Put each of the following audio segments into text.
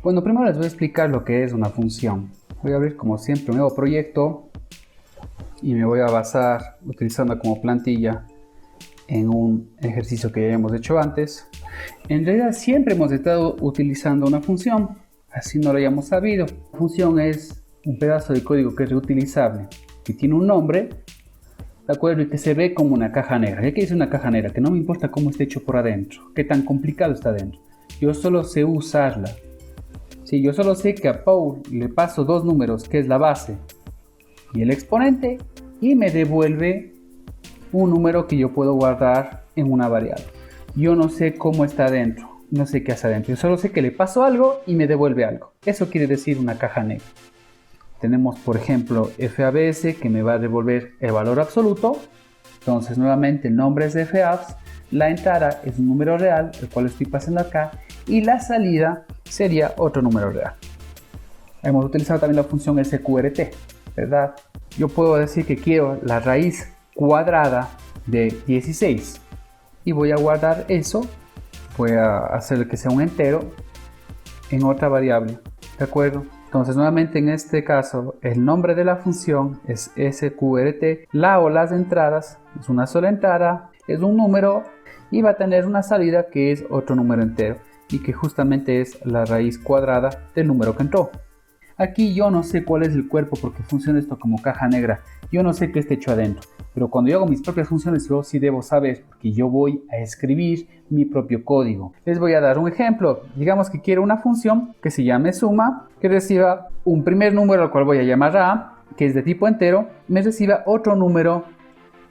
Bueno, primero les voy a explicar lo que es una función. Voy a abrir como siempre un nuevo proyecto y me voy a basar utilizando como plantilla en un ejercicio que ya hemos hecho antes. En realidad siempre hemos estado utilizando una función, así no lo hayamos sabido. La función es un pedazo de código que es reutilizable, que tiene un nombre, ¿de acuerdo? Y que se ve como una caja negra. ¿Qué es una caja negra? Que no me importa cómo esté hecho por adentro, qué tan complicado está adentro. Yo solo sé usarla. Sí, yo solo sé que a Paul le paso dos números, que es la base y el exponente, y me devuelve un número que yo puedo guardar en una variable. Yo no sé cómo está adentro, no sé qué hace adentro. Yo solo sé que le paso algo y me devuelve algo. Eso quiere decir una caja negra. Tenemos, por ejemplo, FABS, que me va a devolver el valor absoluto. Entonces, nuevamente, el nombre es FABS. La entrada es un número real, el cual estoy pasando acá. Y la salida sería otro número real. Hemos utilizado también la función SQRT, ¿verdad? Yo puedo decir que quiero la raíz cuadrada de 16 y voy a guardar eso. Voy a hacer que sea un entero en otra variable, ¿de acuerdo? Entonces, nuevamente en este caso, el nombre de la función es SQRT. La o las entradas es una sola entrada, es un número y va a tener una salida que es otro número entero y que justamente es la raíz cuadrada del número que entró. Aquí yo no sé cuál es el cuerpo porque funciona esto como caja negra. Yo no sé qué está hecho adentro. Pero cuando yo hago mis propias funciones, yo sí debo saber porque yo voy a escribir mi propio código. Les voy a dar un ejemplo. Digamos que quiero una función que se llame suma, que reciba un primer número al cual voy a llamar a, que es de tipo entero, me reciba otro número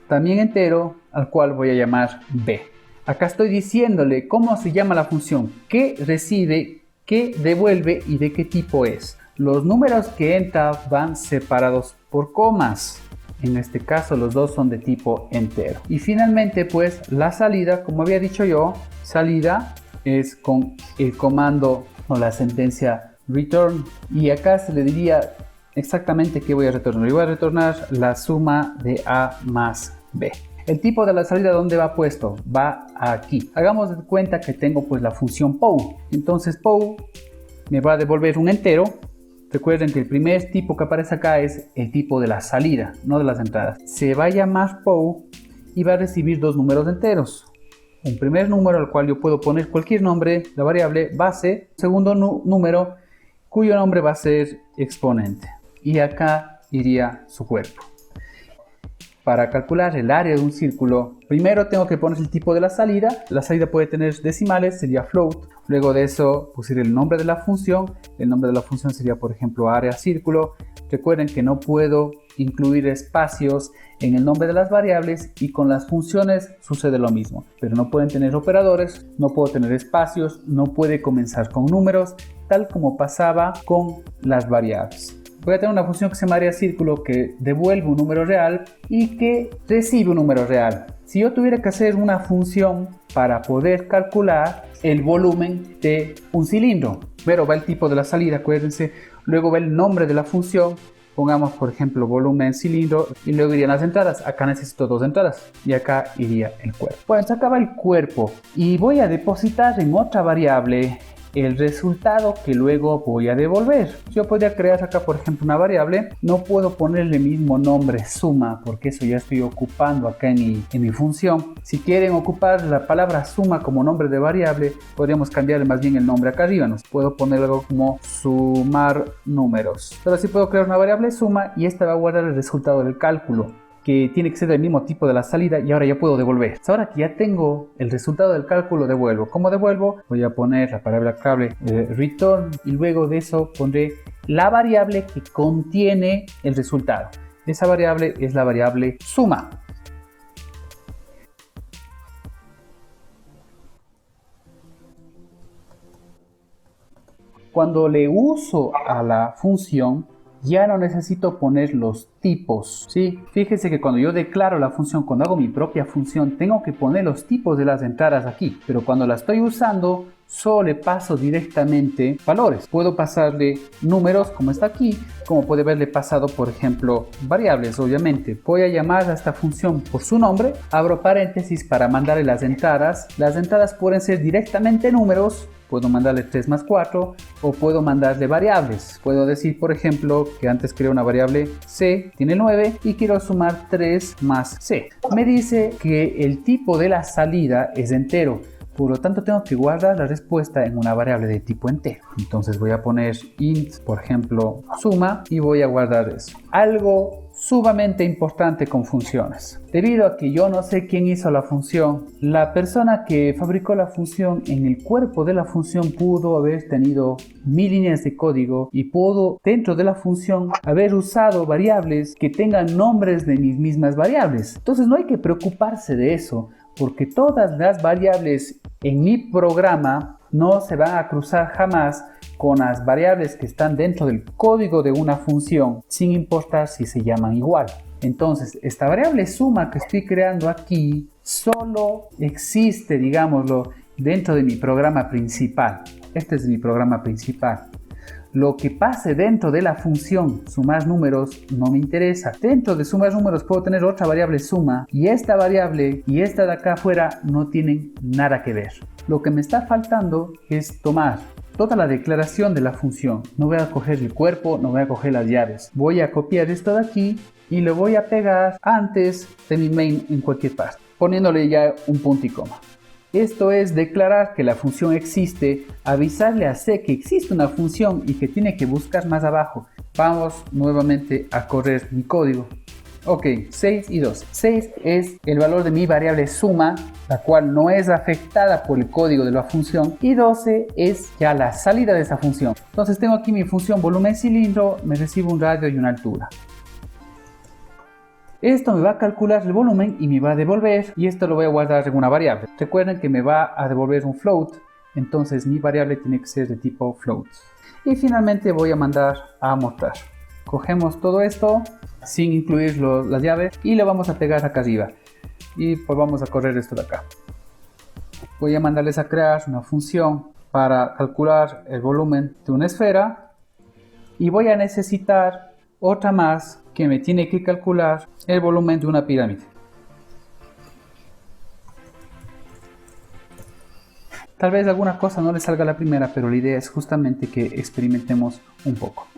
también entero al cual voy a llamar b. Acá estoy diciéndole cómo se llama la función, qué recibe, qué devuelve y de qué tipo es. Los números que entra van separados por comas. En este caso los dos son de tipo entero. Y finalmente pues la salida, como había dicho yo, salida es con el comando o la sentencia return. Y acá se le diría exactamente qué voy a retornar. Yo voy a retornar la suma de a más b. El tipo de la salida, ¿dónde va puesto? Va aquí. Hagamos de cuenta que tengo pues la función POW. Entonces POW me va a devolver un entero. Recuerden que el primer tipo que aparece acá es el tipo de la salida, no de las entradas. Se va a llamar POW y va a recibir dos números enteros. Un primer número al cual yo puedo poner cualquier nombre, la variable base. Segundo número cuyo nombre va a ser exponente. Y acá iría su cuerpo. Para calcular el área de un círculo, primero tengo que poner el tipo de la salida. La salida puede tener decimales, sería float. Luego de eso, pusir el nombre de la función. El nombre de la función sería, por ejemplo, área círculo. Recuerden que no puedo incluir espacios en el nombre de las variables y con las funciones sucede lo mismo. Pero no pueden tener operadores, no puedo tener espacios, no puede comenzar con números, tal como pasaba con las variables. Voy a tener una función que se llama área círculo que devuelve un número real y que recibe un número real. Si yo tuviera que hacer una función para poder calcular el volumen de un cilindro, primero va el tipo de la salida, acuérdense, luego va el nombre de la función, pongamos por ejemplo volumen cilindro y luego irían las entradas. Acá necesito dos entradas y acá iría el cuerpo. Bueno, se acaba el cuerpo y voy a depositar en otra variable el resultado que luego voy a devolver. Yo podría crear acá por ejemplo una variable, no puedo ponerle el mismo nombre suma porque eso ya estoy ocupando acá en mi función. Si quieren ocupar la palabra suma como nombre de variable, podríamos cambiarle más bien el nombre acá arriba. Nos puedo poner algo como sumar números. Pero así puedo crear una variable suma y esta va a guardar el resultado del cálculo, que tiene que ser del mismo tipo de la salida y ahora ya puedo devolver. Ahora que ya tengo el resultado del cálculo, devuelvo. ¿Cómo devuelvo? Voy a poner la palabra clave return y luego de eso pondré la variable que contiene el resultado. Esa variable es la variable suma. Cuando le uso a la función, ya no necesito poner los tipos, ¿sí? Fíjense que cuando yo declaro la función, cuando hago mi propia función, tengo que poner los tipos de las entradas aquí. Pero cuando la estoy usando, solo le paso directamente valores. Puedo pasarle números, como está aquí, como puede haberle pasado, por ejemplo, variables, obviamente. Voy a llamar a esta función por su nombre, abro paréntesis para mandarle las entradas. Las entradas pueden ser directamente números puedo mandarle 3 más 4 o puedo mandarle variables. Puedo decir, por ejemplo, que antes creé una variable c, tiene 9 y quiero sumar 3 más c. Me dice que el tipo de la salida es entero. Por lo tanto, tengo que guardar la respuesta en una variable de tipo entero. Entonces voy a poner int, por ejemplo, suma, y voy a guardar eso. Algo sumamente importante con funciones. Debido a que yo no sé quién hizo la función, la persona que fabricó la función en el cuerpo de la función pudo haber tenido 1000 líneas de código y pudo dentro de la función haber usado variables que tengan nombres de mis mismas variables. Entonces no hay que preocuparse de eso, porque todas las variables en mi programa no se van a cruzar jamás con las variables que están dentro del código de una función, sin importar si se llaman igual. Entonces, esta variable suma que estoy creando aquí solo existe, digámoslo, dentro de mi programa principal. Este es mi programa principal. Lo que pase dentro de la función sumar números no me interesa. Dentro de sumar números puedo tener otra variable suma y esta variable y esta de acá afuera no tienen nada que ver. Lo que me está faltando es tomar toda la declaración de la función. No voy a coger el cuerpo, no voy a coger las llaves. Voy a copiar esto de aquí y lo voy a pegar antes de mi main en cualquier parte, poniéndole ya un punto y coma. Esto es declarar que la función existe, avisarle a C que existe una función y que tiene que buscar más abajo. Vamos nuevamente a correr mi código. Ok, 6 y 2. 6 es el valor de mi variable suma, la cual no es afectada por el código de la función. Y 12 es ya la salida de esa función. Entonces tengo aquí mi función volumen cilindro, me recibe un radio y una altura. Esto me va a calcular el volumen y me va a devolver, y esto lo voy a guardar en una variable. Recuerden que me va a devolver un float, entonces mi variable tiene que ser de tipo float. Y finalmente voy a mandar a mostrar. Cogemos todo esto sin incluir las llaves y lo vamos a pegar acá arriba. Y pues vamos a correr esto de acá. Voy a mandarles a crear una función para calcular el volumen de una esfera y voy a necesitar otra más que me tiene que calcular el volumen de una pirámide. Tal vez alguna cosa no le salga a la primera, pero la idea es justamente que experimentemos un poco.